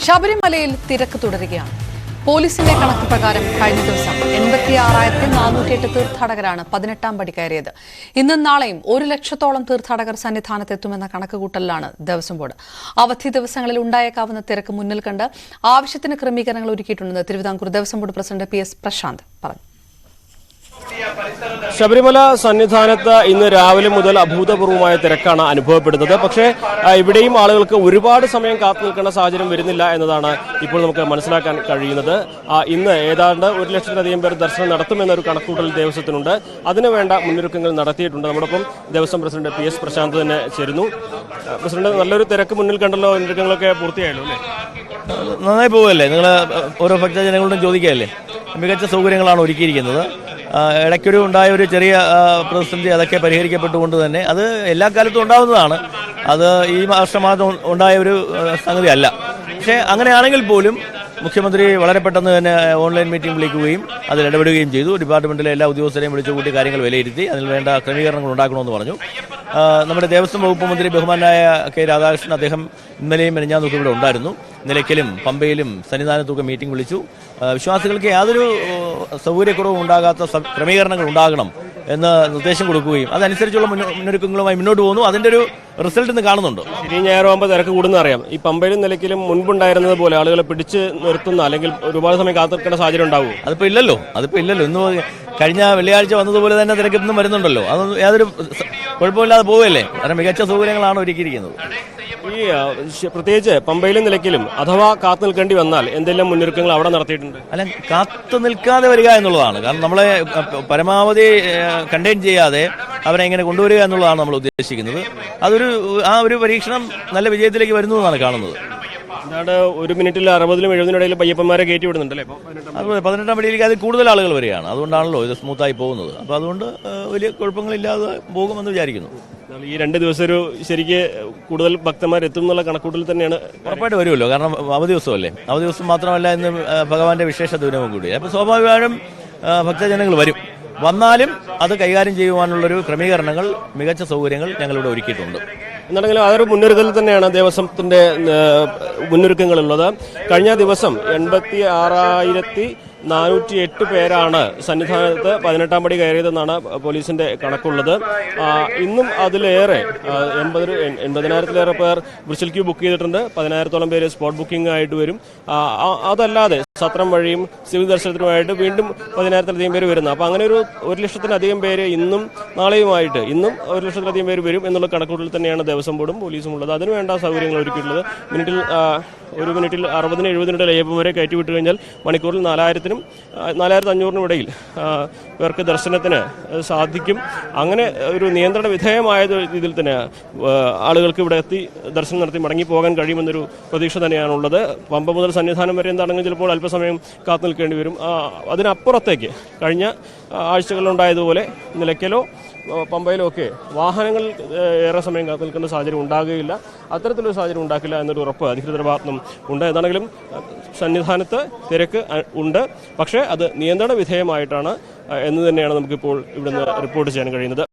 ശബരിമലയിൽ തിരക്ക് തുടരുകയാണ്. പോലീസിന്റെ കണക്ക് പ്രകാരം കഴിഞ്ഞ ദിവസം 86,408 തീർത്ഥാടകരാണ് 18-ാം പടി കയറിയത്. ഇന്നും നാളെയും 1 ലക്ഷത്തോളം തീർത്ഥാടകർ സന്നിധാനത്തെത്തുമെന്ന കണക്കുകൂട്ടലിലാണ് ദേവസ്വം ബോർഡ്. അവധി ദിവസങ്ങളിൽ ഉണ്ടായേക്കാവുന്ന തിരക്ക് മുന്നിൽ കണ്ട് ആവശ്യത്തിന് ക്രമീകരണങ്ങൾ ഒരുക്കിയിട്ടുണ്ടെന്ന് Thiruvithamkoor Devaswom board president PS Prashanth പറഞ്ഞു. ശബരിമല സന്നിധാനത്ത് ഇന്ന് രാവിലെ മുതൽ അഭൂതപൂർവമായ തിരക്കാണ് അനുഭവപ്പെടുന്നത്. പക്ഷേ ഇവിടെയും ആളുകൾക്ക് ഒരുപാട് സമയം കാത്തു നിൽക്കേണ്ട സാഹചര്യം വരുന്നില്ല എന്നതാണ് ഇപ്പോൾ നമുക്ക് മനസ്സിലാക്കാൻ കഴിയുന്നത്. ഇന്ന് ഏതാണ്ട് 1 ലക്ഷത്തിലധികം പേർ ദർശനം നടത്തുമെന്നൊരു കണക്കൂട്ടൽ ദേവസ്വത്തിനുണ്ട്. അതിനുവേണ്ട മുന്നൊരുക്കങ്ങൾ നടത്തിയിട്ടുണ്ട്. നമ്മോടൊപ്പം ദേവസ്വം പ്രസിഡന്റ് PS പ്രശാന്ത് തന്നെ ചേരുന്നു. പ്രസിഡന്റ്, നല്ലൊരു തിരക്ക് മുന്നിൽ കണ്ടല്ലോ, മുന്നൊരുക്കങ്ങളൊക്കെ പൂർത്തിയായല്ലോ അല്ലേ? നന്നായി പോവുകയല്ലേ? നിങ്ങൾ ഓരോ ഭക്തജനങ്ങളോടും ചോദിക്കുകയല്ലേ? മികച്ച സൗകര്യങ്ങളാണ് ഒരുക്കിയിരിക്കുന്നത്. ഇടയ്ക്കൊരു ഉണ്ടായ ഒരു ചെറിയ പ്രതിസന്ധി അതൊക്കെ പരിഹരിക്കപ്പെട്ടുകൊണ്ട് തന്നെ അത് എല്ലാ കാലത്തും ഉണ്ടാവുന്നതാണ്. അത് ഈ വർഷം ഉണ്ടായ ഒരു സംഗതി അല്ല. പക്ഷേ അങ്ങനെയാണെങ്കിൽ പോലും മുഖ്യമന്ത്രി വളരെ പെട്ടെന്ന് തന്നെ ഓൺലൈൻ മീറ്റിംഗ് വിളിക്കുകയും അതിൽ ഇടപെടുകയും ചെയ്തു. ഡിപ്പാർട്ട്മെന്റിലെ എല്ലാ ഉദ്യോഗസ്ഥരെയും വിളിച്ചുകൂട്ടി കാര്യങ്ങൾ വിലയിരുത്തി അതിൽ വേണ്ട ക്രമീകരണങ്ങൾ ഉണ്ടാക്കണമെന്ന് പറഞ്ഞു. നമ്മുടെ ദേവസ്വം വകുപ്പ് മന്ത്രി ബഹുമാനായ K. രാധാകൃഷ്ണൻ അദ്ദേഹം ഇന്നലെയും മെനഞ്ഞാന്നൊക്കെ ഇവിടെ ഉണ്ടായിരുന്നു. നിലയ്ക്കലും പമ്പയിലും സന്നിധാനത്തൊക്കെ മീറ്റിംഗ് വിളിച്ചു. വിശ്വാസികൾക്ക് യാതൊരു സൗകര്യക്കുറവും ഉണ്ടാകാത്ത ക്രമീകരണങ്ങൾ ഉണ്ടാകണം എന്ന് നിർദ്ദേശം കൊടുക്കുകയും അതനുസരിച്ചുള്ള മുന്നൊരുക്കങ്ങളുമായി മുന്നോട്ട് പോകുന്നു. അതിന്റെ ഒരു റിസൾട്ട് ഇന്ന് കാണുന്നുണ്ട്. ശനി ഞായറാകുമ്പോൾ തിരക്ക് കൂടുന്ന അറിയാം. ഈ പമ്പയിലും നിലയ്ക്കലും മുൻപുണ്ടായിരുന്നത് പോലെ ആളുകളെ പിടിച്ച് നിർത്തുന്ന അല്ലെങ്കിൽ ഒരുപാട് സമയം കാത്തിരിക്കേണ്ട സാഹചര്യം ഉണ്ടാവും. അതിപ്പോ ഇല്ലല്ലോ. ഇന്ന് കഴിഞ്ഞ വെള്ളിയാഴ്ച വന്നതുപോലെ തന്നെ തിരക്ക് ഇന്നും വരുന്നുണ്ടല്ലോ. അതൊന്നും യാതൊരു കുഴപ്പമില്ലാതെ പോവുകയല്ലേ? കാരണം മികച്ച സൗകര്യങ്ങളാണ് ഒരുക്കിയിരിക്കുന്നത്. ഈ പ്രത്യേകിച്ച് പമ്പയിലും നിലയ്ക്കലും അഥവാ കാത്തു നിൽക്കേണ്ടി വന്നാൽ എന്തെല്ലാം മുന്നൊരുക്കങ്ങൾ അവിടെ നടത്തിയിട്ടുണ്ട്? അല്ല, കാത്തു നിൽക്കാതെ വരിക എന്നുള്ളതാണ്. കാരണം നമ്മളെ പരമാവധി കണ്ടെയ്ൻ ചെയ്യാതെ അവരെ എങ്ങനെ കൊണ്ടുവരിക എന്നുള്ളതാണ് നമ്മൾ ഉദ്ദേശിക്കുന്നത്. ആ ഒരു പരീക്ഷണം നല്ല വിജയത്തിലേക്ക് വരുന്നു എന്നാണ് കാണുന്നത്. അതായത് 1 മിനിറ്റിൽ 60-ലും 70-നും ഇടയിൽ പയ്യപ്പന്മാരെ കയറ്റി വിടുന്നുണ്ടല്ലേ? അതുപോലെ 18-ാം പടിയിലേക്ക് അതിൽ കൂടുതൽ ആളുകൾ വരികയാണ്. അതുകൊണ്ടാണല്ലോ ഇത് സ്മൂത്തായി പോകുന്നത്. അപ്പോൾ അതുകൊണ്ട് വലിയ കുഴപ്പങ്ങളില്ലാതെ പോകുമെന്ന് വിചാരിക്കുന്നു. ഈ 2 ദിവസം ഒരു ശരിക്ക് കൂടുതൽ ഭക്തന്മാരെത്തും എന്നുള്ള കണക്കൂട്ടൽ തന്നെയാണ്. ഉറപ്പായിട്ട് വരുമല്ലോ. കാരണം അവധി ദിവസമല്ലേ. അവധി ദിവസം മാത്രമല്ല ഇന്ന് ഭഗവാന്റെ വിശേഷ ദിനവും കൂടി. അപ്പോൾ സ്വാഭാവികമായും ഭക്തജനങ്ങൾ വരും. വന്നാലും അത് കൈകാര്യം ചെയ്യുവാനുള്ളൊരു ക്രമീകരണങ്ങൾ, മികച്ച സൗകര്യങ്ങൾ ഞങ്ങളിവിടെ ഒരുക്കിയിട്ടുണ്ട്. എന്നാണെങ്കിലും അതൊരു മുന്നൊരുക്കൽ തന്നെയാണ് ദേവസ്വത്തിന്റെ മുന്നൊരുക്കങ്ങളുള്ളത്. കഴിഞ്ഞ ദിവസം 86,408 പേരാണ് സന്നിധാനത്ത് 18-ാം പടി കയറിയതെന്നാണ് പോലീസിന്റെ കണക്കുള്ളത്. ഇന്നും അതിലേറെ 80,000-ലേറെ പേർ വിർച്വൽ ക്യൂ ബുക്ക് ചെയ്തിട്ടുണ്ട്. 10,000-ഓളം പേര് സ്പോട്ട് ബുക്കിംഗ് ആയിട്ട് വരും. അതല്ലാതെ സത്രം വഴിയും സിവിൽ ദർശനത്തിനുമായിട്ട് വീണ്ടും 10,000-ലധികം പേര് വരുന്നത്. അപ്പോൾ അങ്ങനെ ഒരു 1 ലക്ഷത്തിലധികം പേര് ഇന്നും നാളെയുമായിട്ട് 1 ലക്ഷത്തിലധികം പേര് വരും എന്നുള്ള കണക്കുകളിൽ തന്നെയാണ് ദേവസ്വം ബോർഡും പോലീസും ഉള്ളത്. അതിനുവേണ്ട സൗകര്യങ്ങൾ ഒരുക്കിയിട്ടുള്ളത്. 1 മിനിറ്റിൽ 60-നും 70-നും ഇടയിൽ അയ്യപ്പം വരെ കയറ്റി വിട്ടു കഴിഞ്ഞാൽ മണിക്കൂറിൽ 4,000-നും 4,500-നും ഇടയിൽ പേർക്ക് ദർശനത്തിന് സാധിക്കും. അങ്ങനെ ഒരു നിയന്ത്രണ വിധേയമായ രീതിയിൽ തന്നെ ആളുകൾക്ക് ഇവിടെ എത്തി ദർശനം നടത്തി മടങ്ങിപ്പോകാൻ കഴിയുമെന്നൊരു പ്രതീക്ഷ തന്നെയാണുള്ളത്. പമ്പ മുതൽ സന്നിധാനം വരെ എന്താണെങ്കിൽ ചിലപ്പോൾ അല്പസമയം കാത്തു നിൽക്കേണ്ടി വരും. അതിനപ്പുറത്തേക്ക് കഴിഞ്ഞ ആഴ്ചകളിലുണ്ടായതുപോലെ നിലയ്ക്കലോ പമ്പയിലോ ഒക്കെ വാഹനങ്ങൾ ഏറെ സമയം കാത്തു നിൽക്കുന്ന സാഹചര്യം ഉണ്ടാകുകയില്ല. അത്തരത്തിലൊരു സാഹചര്യം ഉണ്ടാക്കില്ല എന്നൊരു ഉറപ്പ് അധികൃതരുടെ ഭാഗത്തുനിന്നും ഉണ്ട്. എന്താണെങ്കിലും സന്നിധാനത്ത് തിരക്ക് ഉണ്ട്. പക്ഷേ അത് നിയന്ത്രണ വിധേയമായിട്ടാണ് എന്ന് തന്നെയാണ് നമുക്കിപ്പോൾ ഇവിടുന്ന് റിപ്പോർട്ട് ചെയ്യാൻ കഴിയുന്നത്.